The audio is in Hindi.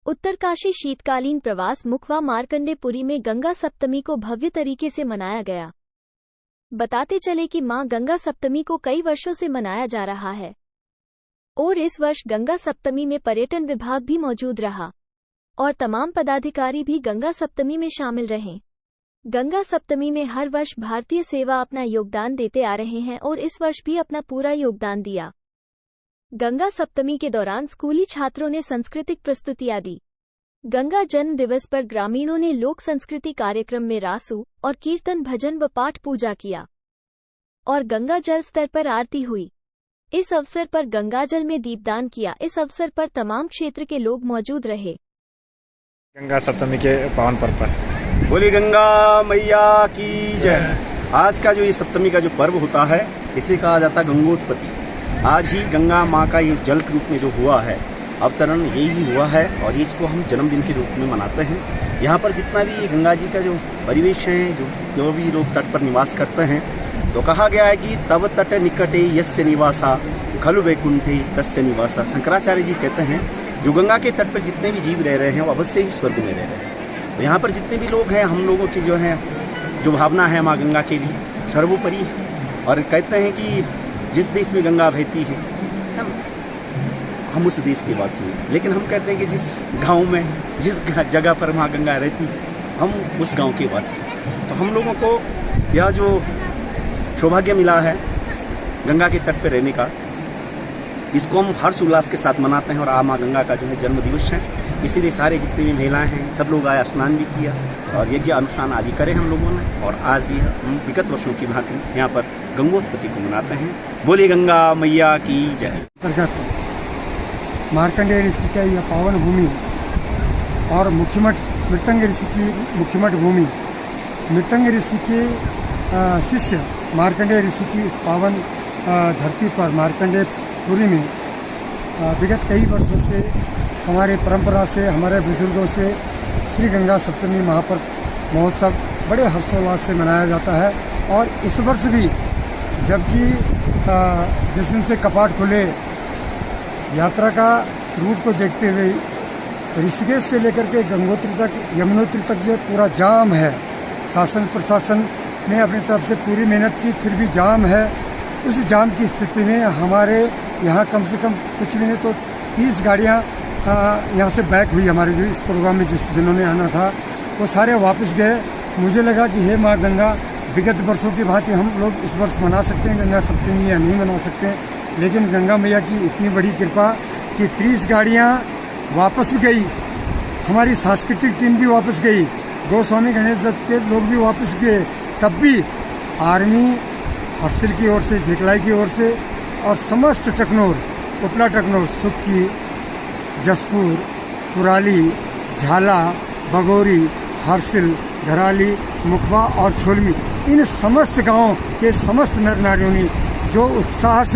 उत्तरकाशी शीतकालीन प्रवास मुखवा मार्कंडेपुरी में गंगा सप्तमी को भव्य तरीके से मनाया गया। बताते चले कि मां गंगा सप्तमी को कई वर्षों से मनाया जा रहा है और इस वर्ष गंगा सप्तमी में पर्यटन विभाग भी मौजूद रहा और तमाम पदाधिकारी भी गंगा सप्तमी में शामिल रहे। गंगा सप्तमी में हर वर्ष भारतीय सेवा अपना योगदान देते आ रहे हैं और इस वर्ष भी अपना पूरा योगदान दिया। गंगा सप्तमी के दौरान स्कूली छात्रों ने सांस्कृतिक प्रस्तुतियां दी। गंगा जन्म दिवस पर ग्रामीणों ने लोक संस्कृति कार्यक्रम में रासू और कीर्तन भजन व पाठ पूजा किया और गंगा जल स्तर पर आरती हुई। इस अवसर पर गंगाजल में दीपदान किया। इस अवसर पर तमाम क्षेत्र के लोग मौजूद रहे। गंगा सप्तमी के पावन पर्व पर बोली गंगा मैया की जय। आज का जो ये सप्तमी का जो पर्व होता है इसे कहा जाता है गंगोत्पत्ति। आज ही गंगा माँ का ये जल के रूप में जो हुआ है अवतरण यही हुआ है और इसको हम जन्मदिन के रूप में मनाते हैं। यहाँ पर जितना भी ये गंगा जी का जो परिवेश है जो भी लोग तट पर निवास करते हैं तो कहा गया है कि तव तट निकटे यस्य निवासा खलु वैकुंठे तस्य निवासा। शंकराचार्य जी कहते हैं जो गंगा के तट पर जितने भी जीव रह रहे हैं वो अवश्य ही स्वर्ग में रह रहे हैं। तो यहाँ पर जितने भी लोग हैं हम लोगों की जो है जो भावना है माँ गंगा के लिए सर्वोपरि है और कहते हैं कि जिस देश में गंगा बहती है हम उस देश के वासी हैं। लेकिन हम कहते हैं कि जिस गांव में जिस जगह पर माँ गंगा रहती है हम उस गांव के वासी हैं। तो हम लोगों को यह जो सौभाग्य मिला है गंगा के तट पर रहने का इसको हम हर्ष उल्लास के साथ मनाते हैं और आज माँ गंगा का जो है जन्म दिवस है। इसीलिए सारे जितने भी महिलाएं हैं सब लोग आए, स्नान भी किया और यज्ञ अनुष्ठान आदि करे हम लोगों ने और आज भी हम विगत वर्षों की भांति यहाँ पर गंगोत्पत्ति को मनाते हैं। बोली गंगा मैया की जय। मार्कंडेय ऋषि का यह पावन भूमि और मुख्यमठ मृतंग ऋषि की मुख्यमठ भूमि मृतंग ऋषि के शिष्य मार्कंडेय ऋषि की इस पावन धरती पर मार्कंडेयपुरी में विगत कई वर्षों से हमारे परंपरा से हमारे बुजुर्गों से श्री गंगा सप्तमी महापर्व महोत्सव बड़े हर्षोल्लास से मनाया जाता है। और इस वर्ष भी जबकि जिस दिन से कपाट खुले यात्रा का रूट को देखते हुए ऋषिकेश से लेकर के गंगोत्री तक यमुनोत्री तक जो पूरा जाम है, शासन प्रशासन ने अपनी तरफ से पूरी मेहनत की फिर भी जाम है। उस जाम की स्थिति में हमारे यहाँ कम से कम कुछ भी नहीं तो 30 गाड़ियाँ यहाँ से बैक हुई। हमारे जो इस प्रोग्राम में जिन्होंने आना था वो सारे वापस गए। मुझे लगा कि हे माँ गंगा विगत वर्षों की भांति हम लोग इस वर्ष मना सकते हैं गंगा सप्तमी या नहीं मना सकते हैं, लेकिन गंगा मैया की इतनी बड़ी कृपा कि 30 गाड़ियाँ वापस भी गई, हमारी सांस्कृतिक टीम भी वापस गई, गोस्वामी गणेश दत्त के लोग भी वापस गए। तब भी आर्मी हर्सिल की ओर से, झिकलाई की ओर से और समस्त टकनौर, उपला टकनौर, सुक्की, जसपुर, कुराली, झाला, बगोरी, हर्सिल, घराली, मुखवा और छोलमी इन समस्त गांवों के समस्त नर नारियों ने जो उत्साह से